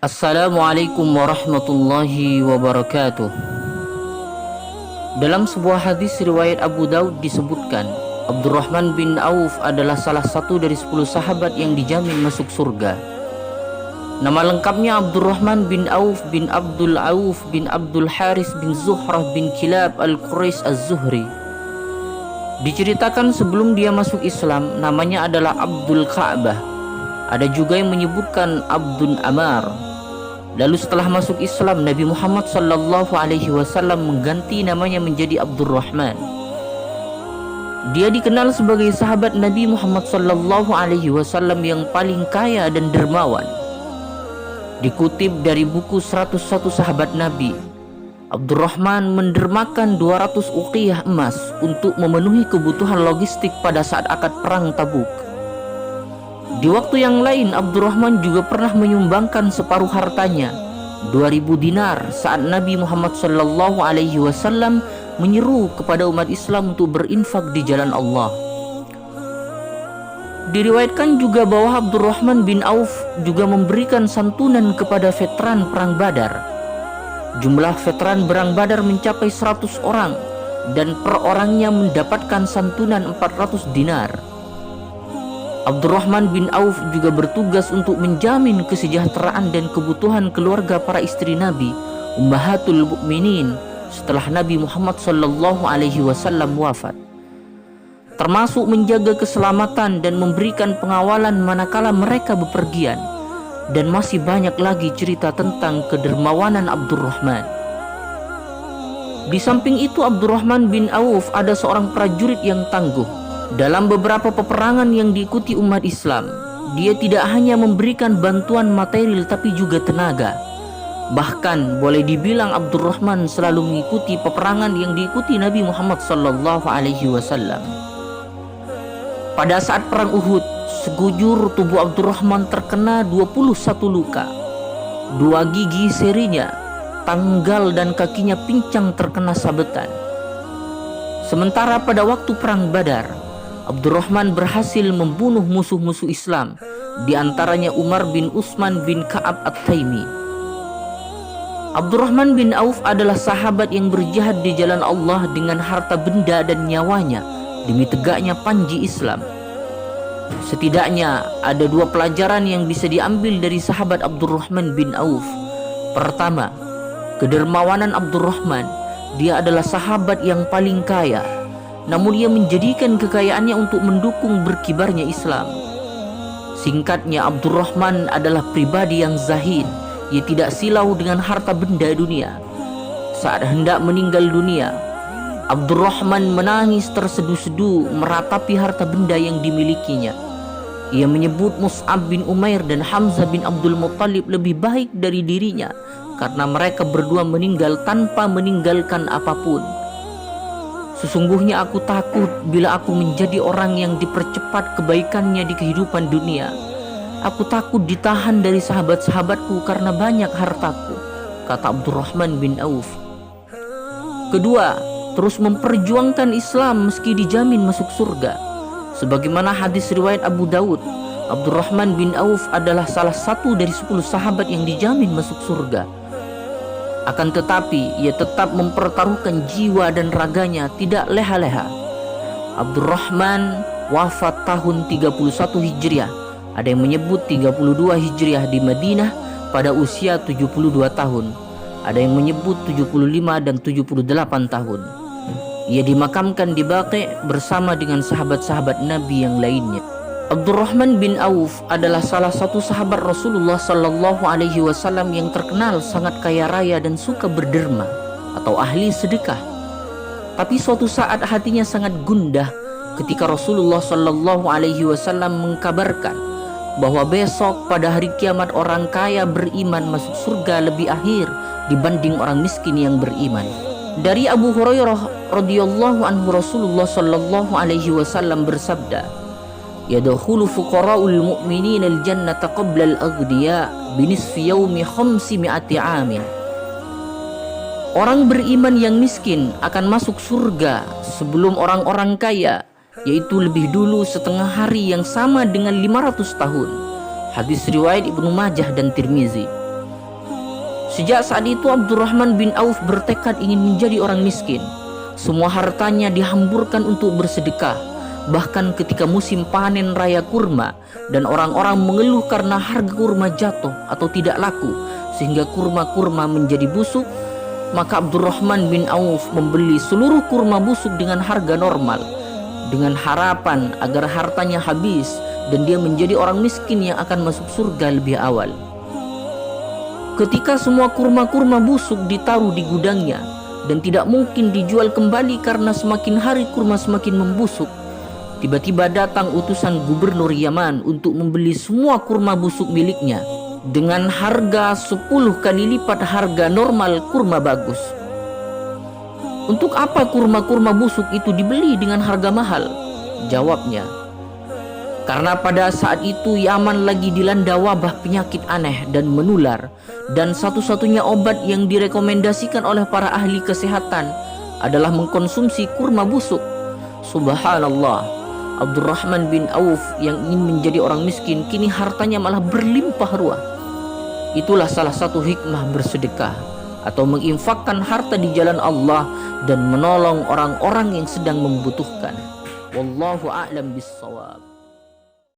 Assalamualaikum warahmatullahi wabarakatuh. Dalam sebuah hadis riwayat Abu Daud disebutkan, Abdurrahman bin Auf adalah salah satu dari 10 sahabat yang dijamin masuk surga. Nama lengkapnya Abdurrahman bin Auf bin Abdul Auf bin Abdul Haris bin Zuhrah bin Kilab al-Quraisy az-Zuhri. Diceritakan sebelum dia masuk Islam, namanya adalah Abdul Ka'bah. Ada juga yang menyebutkan Abdul Amar. Lalu setelah masuk Islam, Nabi Muhammad SAW mengganti namanya menjadi Abdurrahman. Dia dikenal sebagai sahabat Nabi Muhammad SAW yang paling kaya dan dermawan. Dikutip dari buku 101 sahabat Nabi, Abdurrahman mendermakan 200 uqiyah emas untuk memenuhi kebutuhan logistik pada saat akad perang Tabuk. Di waktu yang lain, Abdurrahman juga pernah menyumbangkan separuh hartanya, 2000 dinar, saat Nabi Muhammad SAW menyeru kepada umat Islam untuk berinfak di jalan Allah. Diriwayatkan juga bahwa Abdurrahman bin Auf juga memberikan santunan kepada veteran perang Badar. Jumlah veteran perang Badar mencapai 100 orang dan per orangnya mendapatkan santunan 400 dinar. Abdurrahman bin Auf juga bertugas untuk menjamin kesejahteraan dan kebutuhan keluarga para istri Nabi, Ummahatul Mukminin, setelah Nabi Muhammad SAW wafat. Termasuk menjaga keselamatan dan memberikan pengawalan manakala mereka bepergian. Dan masih banyak lagi cerita tentang kedermawanan Abdurrahman. Di samping itu, Abdurrahman bin Auf ada seorang prajurit yang tangguh. Dalam beberapa peperangan yang diikuti umat Islam, dia tidak hanya memberikan bantuan material tapi juga tenaga. Bahkan boleh dibilang Abdurrahman selalu mengikuti peperangan yang diikuti Nabi Muhammad SAW. Pada saat perang Uhud, sekujur tubuh Abdurrahman terkena 21 luka. 2 gigi serinya, tanggal dan kakinya pincang terkena sabetan. Sementara pada waktu perang Badar, Abdurrahman berhasil membunuh musuh-musuh Islam, di antaranya Umar bin Utsman bin Ka'ab At-Taimi. Abdurrahman bin Auf adalah sahabat yang berjihad di jalan Allah dengan harta benda dan nyawanya demi tegaknya panji Islam. Setidaknya ada 2 pelajaran yang bisa diambil dari sahabat Abdurrahman bin Auf. Pertama, kedermawanan Abdurrahman. Dia adalah sahabat yang paling kaya, namun ia menjadikan kekayaannya untuk mendukung berkibarnya Islam. Singkatnya, Abdurrahman adalah pribadi yang zahid. Ia tidak silau dengan harta benda dunia. Saat hendak meninggal dunia, Abdurrahman menangis tersedu-sedu meratapi harta benda yang dimilikinya. Ia menyebut Mus'ab bin Umair dan Hamzah bin Abdul Muttalib lebih baik dari dirinya karena mereka berdua meninggal tanpa meninggalkan apapun. Sesungguhnya aku takut bila aku menjadi orang yang dipercepat kebaikannya di kehidupan dunia. Aku takut ditahan dari sahabat-sahabatku karena banyak hartaku, kata Abdurrahman bin Auf. Kedua, terus memperjuangkan Islam meski dijamin masuk surga. Sebagaimana hadis riwayat Abu Daud, Abdurrahman bin Auf adalah salah satu dari 10 sahabat yang dijamin masuk surga. Akan tetapi ia tetap mempertaruhkan jiwa dan raganya, tidak leha-leha. Abdurrahman wafat tahun 31 Hijriah. Ada yang menyebut 32 Hijriah di Madinah pada usia 72 tahun. Ada yang menyebut 75 dan 78 tahun. Ia dimakamkan di Baqi' bersama dengan sahabat-sahabat Nabi yang lainnya. Abdurrahman bin Auf adalah salah satu sahabat Rasulullah SAW yang terkenal sangat kaya raya dan suka berderma atau ahli sedekah. Tapi suatu saat hatinya sangat gundah ketika Rasulullah SAW mengkabarkan bahwa besok pada hari kiamat orang kaya beriman masuk surga lebih akhir dibanding orang miskin yang beriman. Dari Abu Hurairah radhiyallahu anhu, Rasulullah SAW bersabda, "Yadkhulu fuqara'ul mu'minin al-jannata qabla al-aghniya binisfi yaumi 500 amin." Orang beriman yang miskin akan masuk surga sebelum orang-orang kaya, yaitu lebih dulu setengah hari yang sama dengan 500 tahun. Hadis riwayat Ibnu Majah dan Tirmizi. Sejak saat itu Abdurrahman bin Auf bertekad ingin menjadi orang miskin. Semua hartanya dihamburkan untuk bersedekah. Bahkan ketika musim panen raya kurma dan orang-orang mengeluh karena harga kurma jatuh atau tidak laku sehingga kurma-kurma menjadi busuk, maka Abdurrahman bin Auf membeli seluruh kurma busuk dengan harga normal dengan harapan agar hartanya habis dan dia menjadi orang miskin yang akan masuk surga lebih awal. Ketika semua kurma-kurma busuk ditaruh di gudangnya dan tidak mungkin dijual kembali karena semakin hari kurma semakin membusuk, tiba-tiba datang utusan gubernur Yaman untuk membeli semua kurma busuk miliknya dengan harga 10 kali lipat harga normal kurma bagus. Untuk apa kurma-kurma busuk itu dibeli dengan harga mahal? Jawabnya, karena pada saat itu Yaman lagi dilanda wabah penyakit aneh dan menular, dan satu-satunya obat yang direkomendasikan oleh para ahli kesehatan adalah mengkonsumsi kurma busuk. Subhanallah, Abdurrahman bin Auf yang ingin menjadi orang miskin kini hartanya malah berlimpah ruah. Itulah salah satu hikmah bersedekah atau menginfakkan harta di jalan Allah dan menolong orang-orang yang sedang membutuhkan. Wallahu a'lam bissawab.